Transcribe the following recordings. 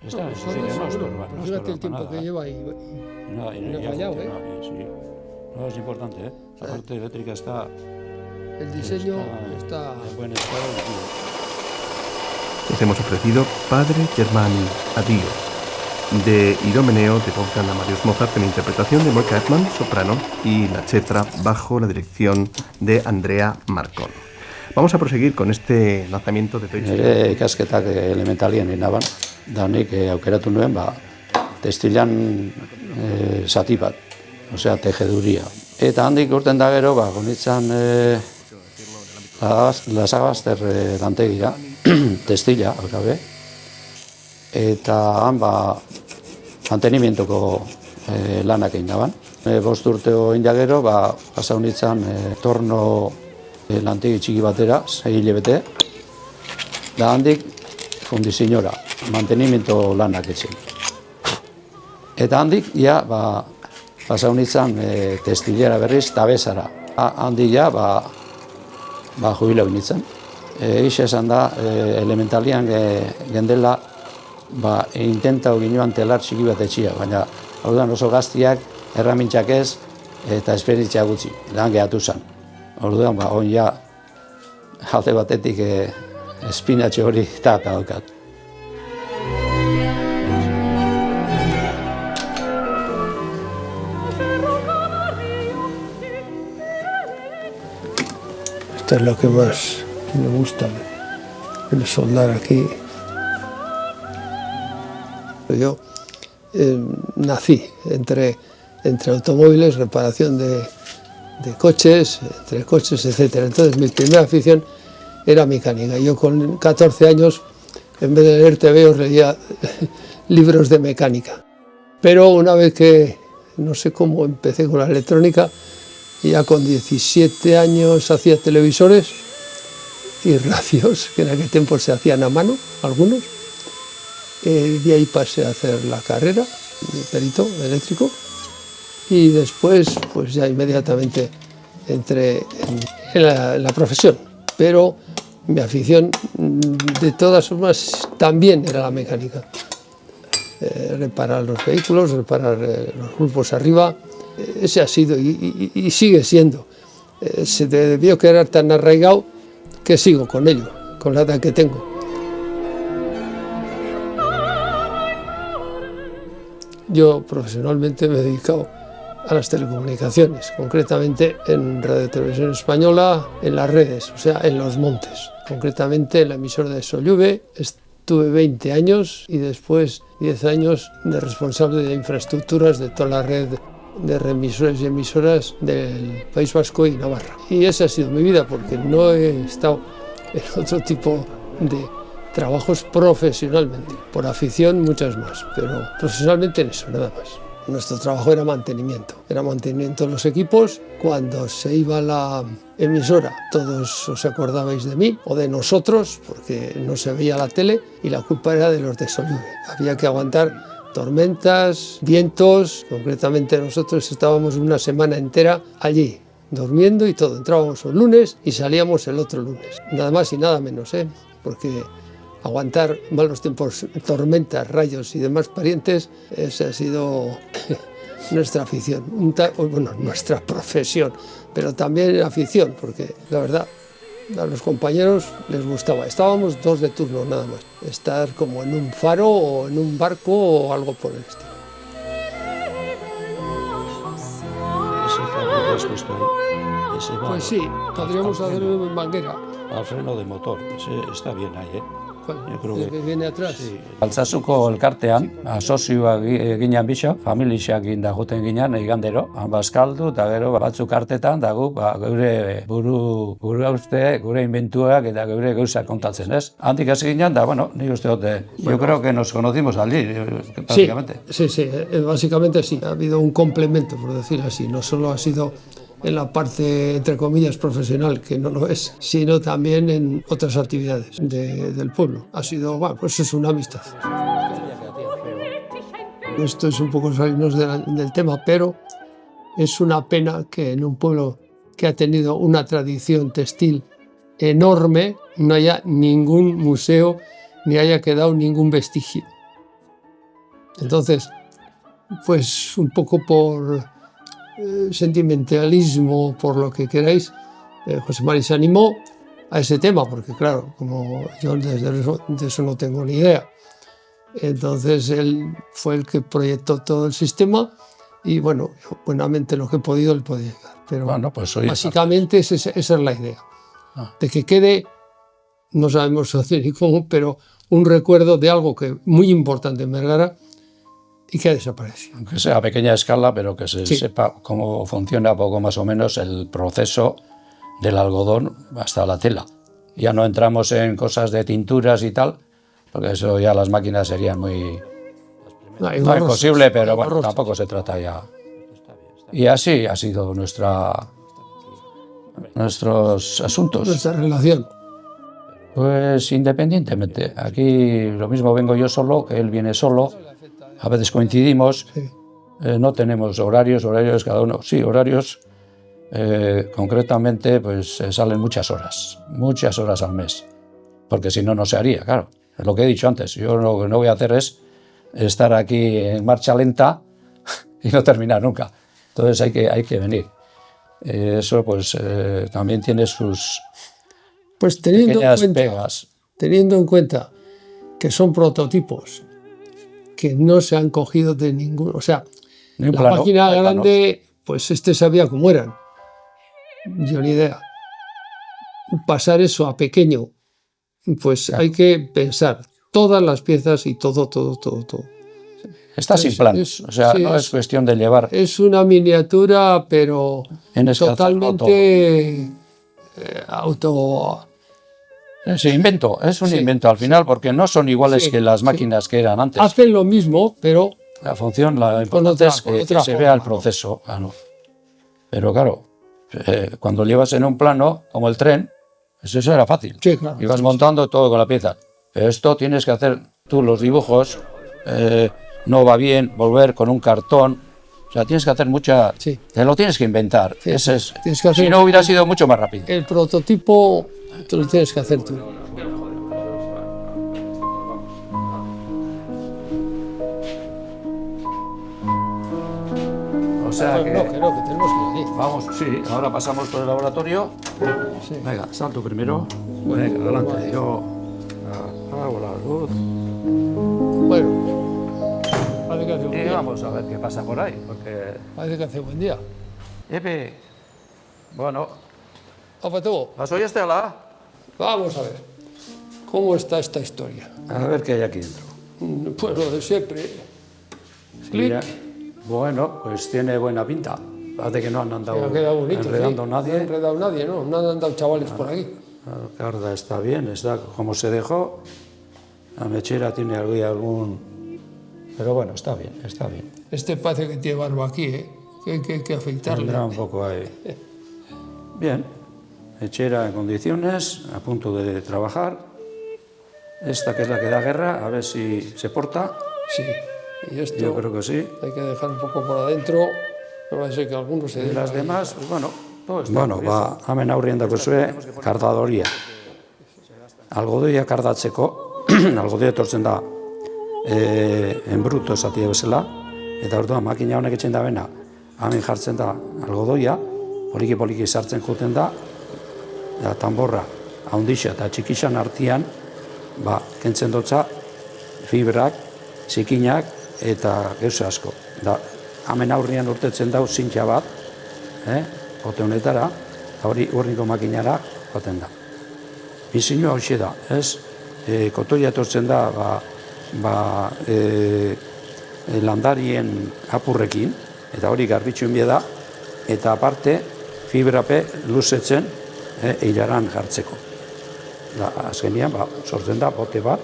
Está, No, sí, pues sí, que no seguro. estorba, no Fíjate estorba el tiempo nada. que lleva y No, y no ha ya fallado, funciona bien, sí. No, es importante, ¿eh? La parte eléctrica está el diseño está... en buen estado. Les hemos ofrecido Padre Germani Addio, de Idomeneo de Wolfgang Amadeus Mozart, en interpretación de Monica Edman, soprano, y La Cetra, bajo la dirección de Andrea Marcon. Vamos a proseguir con este lanzamiento de Deutsche. Nire ikasketak elementalien inaban, da nik aukeratu nuen, testilan zati bat, osea, tejeduria. Eta handik urten da gero, gonitzan Lasagazter lantegira, testila, alkabe, eta han mantenimientoko lanak egin daban. 5 urte egin da gero, pasau nintzen torno lantegi txiki batera, 6 hilabete, da handik fundizinora, mantenimiento lanak etxen. Eta handik, ja, pasau nintzen testilera berriz, tabezara. Handik, ja, jubileu nintzen. Egixe esan da, elementalian gendela, intentau ginoan telar txiki bat etxia, baina orduan oso gaztiak, erramintxak ez, eta esperientzia gutxi, lan gehatu zen. Orduan, on ja, alde batetik espinatxe hori eta daukat. Esto es lo que más me gusta, el soldar aquí. Yo nací entre automóviles, reparación de coches, entre coches, etc. Entonces mi primera afición era mecánica. Yo con 14 años, en vez de leer tebeos, leía libros de mecánica. Pero una vez que, no sé cómo, empecé con la electrónica, y ya con 17 años hacía televisores y radios, que en aquel tiempo se hacían a mano, algunos. De ahí pasé a hacer la carrera de perito eléctrico y después pues ya inmediatamente entré en la profesión, pero mi afición de todas formas también era la mecánica. Reparar los vehículos, reparar los grupos arriba, ese ha sido y sigue siendo. Se debió quedar tan arraigado que sigo con ello, con la edad que tengo. Yo profesionalmente me he dedicado a las telecomunicaciones, concretamente en Radio Televisión Española, en las redes, o sea, en los montes. Concretamente en la emisora de Solluve estuve 20 años y después 10 años de responsable de infraestructuras de toda la red de reemisores y emisoras del País Vasco y Navarra. Y esa ha sido mi vida, porque no he estado en otro tipo de trabajos profesionalmente, por afición muchas más, pero profesionalmente en eso, nada más. Nuestro trabajo era mantenimiento de los equipos. Cuando se iba la emisora, todos os acordabais de mí o de nosotros, porque no se veía la tele y la culpa era de los de Solluve. Había que aguantar tormentas, vientos. Concretamente nosotros estábamos una semana entera allí, durmiendo y todo. Entrábamos un lunes y salíamos el otro lunes. Nada más y nada menos, porque aguantar malos tiempos, tormentas, rayos y demás parientes, esa ha sido nuestra afición, bueno, nuestra profesión, pero también afición, porque la verdad a los compañeros les gustaba. Estábamos 2 de turno nada más, estar como en un faro o en un barco o algo por el estilo. Ese justo ahí. Ese va pues sí, podríamos hacer en manguera. Al freno de motor, ese está bien ahí, Yo creo que viene atrás. Sí. Altsasuko elkartean, asozioa ginen biso, familixak ginda joten ginen igandero, bazkaldu, eta gero batzuk artetan, da guk geure gure uste, gure inventuak eta geure gauzak kontatzen, ez? Handik hasi ginen, da, bueno, ni uste dut, yo creo que nos conocimos allí, prácticamente. Sí, básicamente sí. Ha habido un complemento, por decir así. No solo ha sido en la parte, entre comillas, profesional, que no lo es, sino también en otras actividades del pueblo. Ha sido, bueno, pues es una amistad. Esto es un poco salirnos del tema, pero es una pena que en un pueblo que ha tenido una tradición textil enorme no haya ningún museo ni haya quedado ningún vestigio. Entonces, pues un poco por sentimentalismo, por lo que queráis, José Mari se animó a ese tema, porque claro, como yo de eso no tengo ni idea. Entonces él fue el que proyectó todo el sistema y bueno, yo, buenamente lo que he podido le podía ayudar. Pero Bueno, pues oye, básicamente esa es la idea, de que quede, no sabemos hacer ni cómo, pero un recuerdo de algo que muy importante en Vergara y que ha desaparecido. aunque sea a pequeña escala, pero que se Sí. sepa cómo funciona poco más o menos el proceso del algodón hasta la tela. Ya no entramos en cosas de tinturas y tal, porque eso ya las máquinas serían muy... No es imposible, pero bueno, tampoco se trata ya. Y así ha sido nuestros asuntos. Nuestra relación. Pues independientemente. Aquí lo mismo vengo yo solo, que él viene solo. A veces coincidimos. Sí. No tenemos horarios cada uno. Sí, horarios. Concretamente, pues salen muchas horas al mes. Porque si no, no se haría, claro. Es lo que he dicho antes. Yo lo que no voy a hacer es estar aquí en marcha lenta y no terminar nunca. Entonces hay que venir. Eso pues también tiene sus Pues pequeñas pegas. teniendo en cuenta que son prototipos que no se han cogido de ningún... O sea, Ni un la plano, máquina no hay grande, pues sabía cómo eran. Yo ni idea. Pasar eso a pequeño, pues hay que pensar todas las piezas y todo. Está sin planos. O sea, sí, no es cuestión de llevar. Es una miniatura, pero Tienes que hacerlo totalmente auto... Es un invento, al final, porque no son iguales Sí, que las sí. máquinas que eran antes. Hacen lo mismo, pero La función, la Con importante otra- es con que otra se forma, vea el ¿no? proceso. Claro. Pero claro, cuando llevas en un plano, como el tren, pues eso era fácil. sí, claro. Ibas montando todo con la pieza. Pero esto tienes que hacer tú los dibujos, no va bien, volver con un cartón. O sea, tienes que hacer mucha... Sí. Te lo tienes que inventar. Sí, Ese es, tienes que hacer- si no, hubiera sido mucho más rápido. El prototipo te lo tienes que hacer tú. O sea que tenemos que ir allí. Vamos, sí, ahora pasamos por el laboratorio. Sí. Venga, salto primero. Venga, adelante. Yo hago la luz. Bueno, parece que hace buen Y día. vamos a ver qué pasa por ahí, porque... Parece que hace buen día. Epe, bueno, Apató, ¿las oye Estela? vamos a ver. ¿Cómo está esta historia? A ver qué hay aquí dentro. Pues lo de siempre. Mira, bueno, pues tiene buena pinta. Parece que no han andado Ha quedado bonito. enredando sí. nadie. No ha enredado nadie, ¿no? No han andado chavales por aquí. La carda está bien, está como se dejó. La mechera tiene algún... Pero bueno, está bien, está bien. Este parece que tiene barba aquí, ¿eh? Que hay que afeitarle. Tendrá un poco ahí. Bien, mechera en condiciones, a punto de trabajar. Esta que es la que da guerra, a ver si se porta. Sí. Y esto Yo creo que sí. hay que dejar un poco por adentro. No va a ser que algunos se Y den las ahí. demás, pues bueno, todo está bueno, hemen aurrien dakozue kardadoria. Algodoia kardatzeko, algodoia etortzen da en bruto esatia bezala, eta orduan makina honek etxen da bena, hemen jartzen da algodoia, poliki sartzen juten da, eta tanborra handixa eta txikixan artean, kentzen dotza fibrak, zikinak eta gauza asko. Da, hemen aurrian urtetzen dau zintxa bat, pote honetara, eta hori urriko makinara joten da. Bizinua hoxe da, ez? Kotoia etortzen da, landarien apurrekin, eta hori garbitxuen bie da, eta aparte fibrape luzetzen eiraran jartzeko. Da, azkenian, sortzen da bote bat,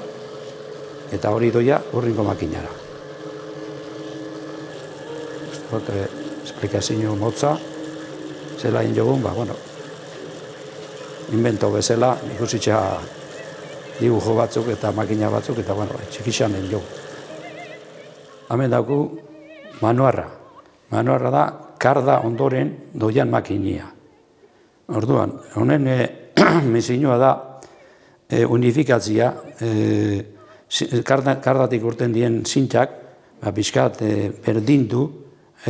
eta hori doia urrinko makinara. Bote esplikazio motza, zela jogun, bueno, invento bezala, ikusitza dibujo batzuk eta makina batzuk, eta bueno, txikixan jogun. Hemen daku manuarra. Manuarra da, karda ondoren doian makinia. Orduan, honen misinua da unifikatzia, kardatik urten dien zintzak, pixkat berdindu,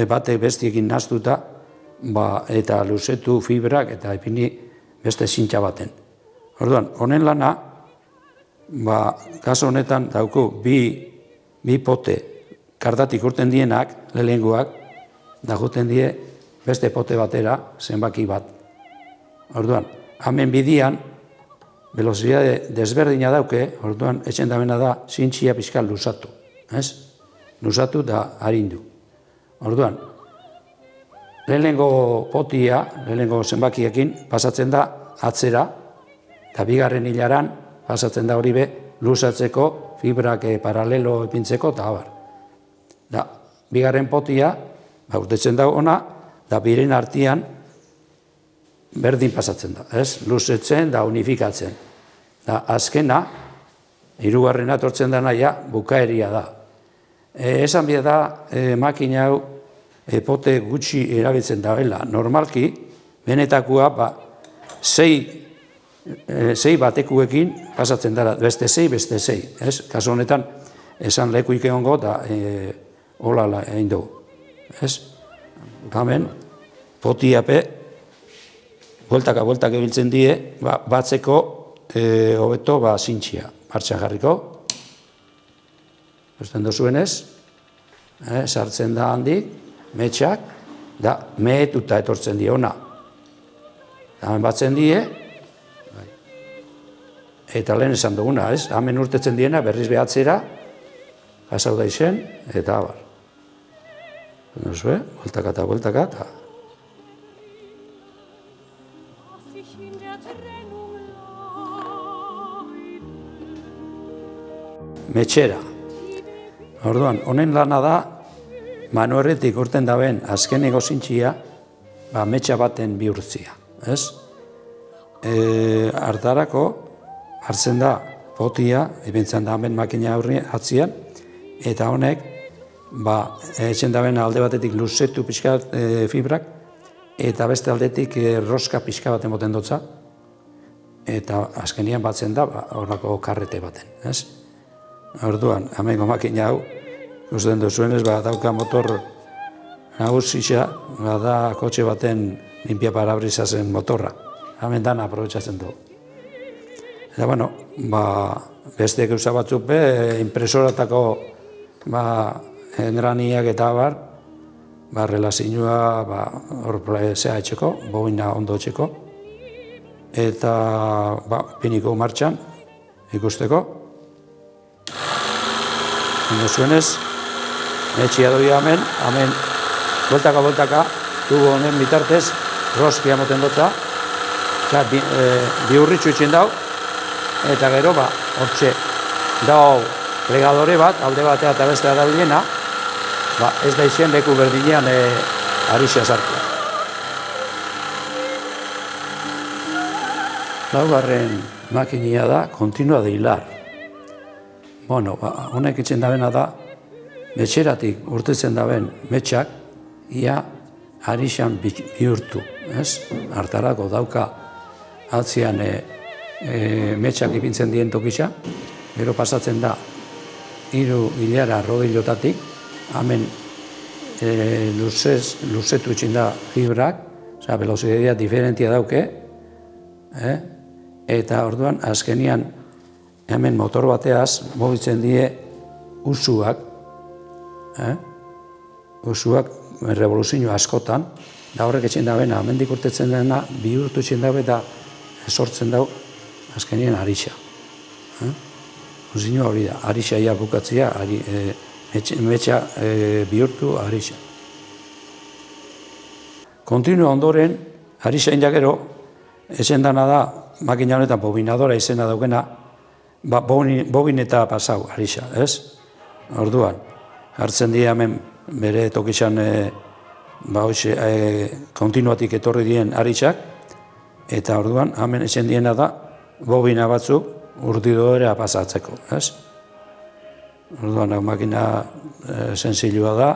batek bestiekin nahaztuta, eta luzetu fibrak eta ipini beste zintxa baten. Orduan, honen lana, kaso honetan dauku bi pote kartatik urten dienak, lehenguak, da juten die beste pote batera zenbaki bat. Orduan, hemen bidian, velozitate desberdina dauke, orduan, etxen dabena da, zintxia pixkal luzatu. Luzatu da harindu. Orduan, lehenengo potia, lehenengo zenbakiekin, pasatzen da atzera, eta bigarren hilaran pasatzen da hori be, luzatzeko, fibrak paralelo ipintzeko, eta abar. Da, bigarren potia, urtetzen da ona, da biren artian berdin pasatzen da, luzetzen da unifikatzen. Da, azkena, hirugarrena etortzen da naia, bukaeria da. Esan bide da, makina hau pote gutxi erabiltzen dabela. Normalki, benetakoa, sei batekuekin pasatzen dara, beste sei. Kaso honetan, esan lekuik egongo, da holala egin dugu. Hemen, potiape, bueltaka ebiltzen die, batzeko hobeto zintxia. Martxan jarriko. Usten dozuenez, sartzen da handik, metxak, da mehetuta etortzen die ona. Hemen batzen die, eta lehen esan duguna, hemen urtetzen diena, berriz behatzera, pasau da izen, eta abar. Bueltaka, eta... Metxera. Orduan, honen lana da, manuerretik urten daben azkeneko zintxia, metxa baten bihurtzia. Hartarako, hartzen da potia, ibentzen da hemen makina aurri atzian, eta honek, etxen daben alde batetik luzetu pixka fibrak, eta beste aldetik roska pixka baten boten dotza, eta azkenian batzen da horrako karrete baten. Orduan, hemengo makina hau, ikusten duzuenez, dauka motor nagusisa, da kotxe baten limpia parabrisazen motorra. Hemen dana aprobetxatzen du. Eta, beste gauza batzuk impresoratako engraniak eta abar, relazioa hor zea etxeko, bobina ondo etxeko, eta piniko martxan ikusteko. Ondo zuenez, etxia doia hemen, boltaka, tubo honen bitartez, roskia moten dutza, bihurritxu itxin dau, eta gero, hortxe, dau plegadore bat, alde batea eta bestea da bilena, ez da izen leku berdinean arixa sartu. Laugarren makinia da, kontinua de hilar. Honek itxen dabena da, metxeratik urtetzen daben metxak, ia arixan bihurtu. Hartarako dauka atzian metxak ipintzen dien tokisa, gero pasatzen da 3 hilara rodilotatik, hemen luzetu itxin da fibrak, velozitatea diferentia dauke, eta orduan azkenian hemen motor bateaz mobitzen die usuak revoluzio askotan, da horrek etxen dabena, hemendik urtetzen dena, bihurtu etxen dabe eta sortzen dau azkenien arixa. Uzino hori da, arixa ia bukatzia, metxa bihurtu arixa. Kontinua ondoren, arixa indakero, etxen dana da, makina honetan bobinadora izena daukena, bobin eta pasau, arixa, Orduan, hartzen dira hemen bere tokizan kontinuatik etorri dien arixak, eta orduan, hemen etxen diena da, bobina batzuk urdidoera pasatzeko, Orduan, makina sensillua da,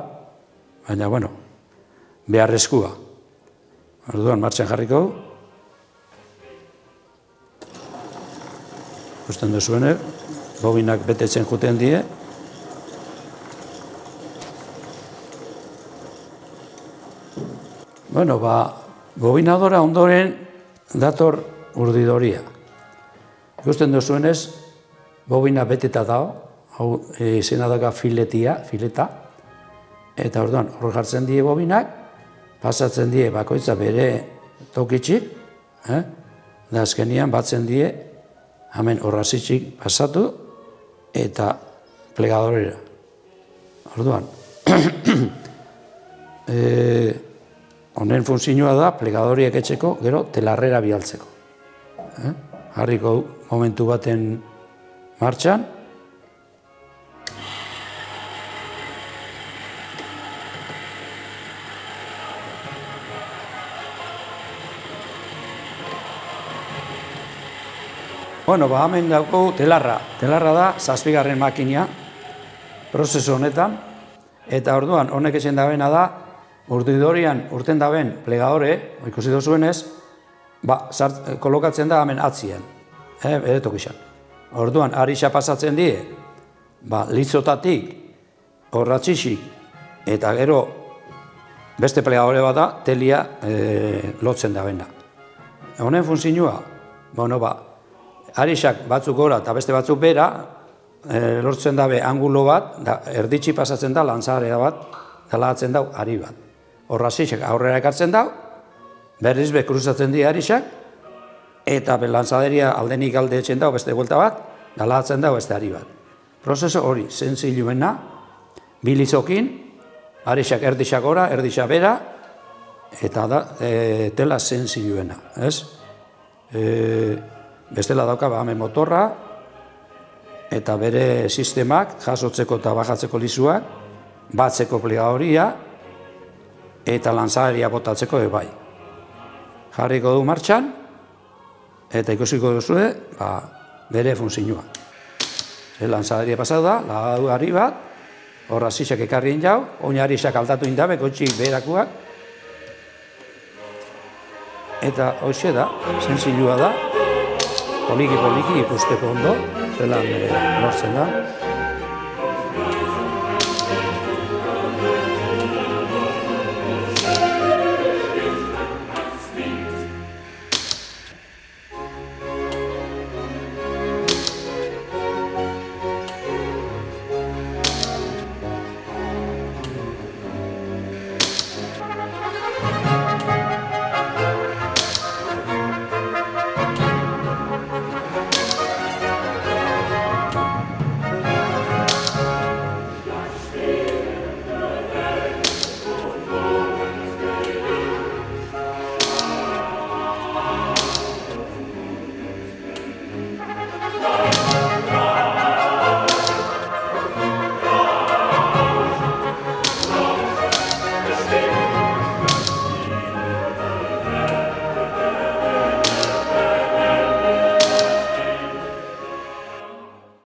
baina, beharrezkoa. Orduan, martxan jarriko, ikusten duzuenek, bobinak betetzen juten die, Bueno, bobinadora ondoren dator urdidoria. Ikusten duzuenez, bobina beteta dago, hau izena daga fileta, eta orduan hor jartzen die bobinak, pasatzen die bakoitza bere tokitxik, da azkenian batzen die, hemen horrazitxik pasatu, eta plegadorera. Orduan, honen funtzioa da plegadoriak etxeko, gero telarrera bialtzeko. Harriko momentu baten martxan. Bueno, hemen dauko telarra. Telarra da, 7. makina, prozesu honetan, eta orduan, honek ezen dabena da, urdidorian urten daben plegadore, ikusi duzuenez, kolokatzen da hemen atzien, bere tokixan. Orduan, arixa pasatzen die, litzotatik, horratxixik, eta gero beste plegadore bat da, telia lotzen dabena. Honen funtzioa, arixak batzuk gora eta beste batzuk bera, lortzen dabe angulo bat, erditxi pasatzen da lantzarea bat, eta lahatzen dau ari bat. Horrazixek aurrera ekartzen dau, berriz kruzatzen di arixak, eta lantzaderia aldenik alde etxen dau beste buelta bat, da lahatzen dau beste ari bat. Prozeso hori, zentziluena, bilizokin, arixak erdixak gora, erdixak bera, eta da tela zentziluena, ez? Bestela dauka hemen motorra, eta bere sistemak jasotzeko eta bajatzeko lizuak, batzeko plegadoria, eta lantzaderia botatzeko bai. Jarriko du martxan, eta ikusiko duzue, bere funtzioa. Lantzaderia pasatu da, lagadu ari bat, horra zizak ekarrien jau, oinarrizak aldatu indabe, gotxik beherakuak, eta hoxe da, zentzilua da, poliki ikusteko ondo, zelan lortzen da.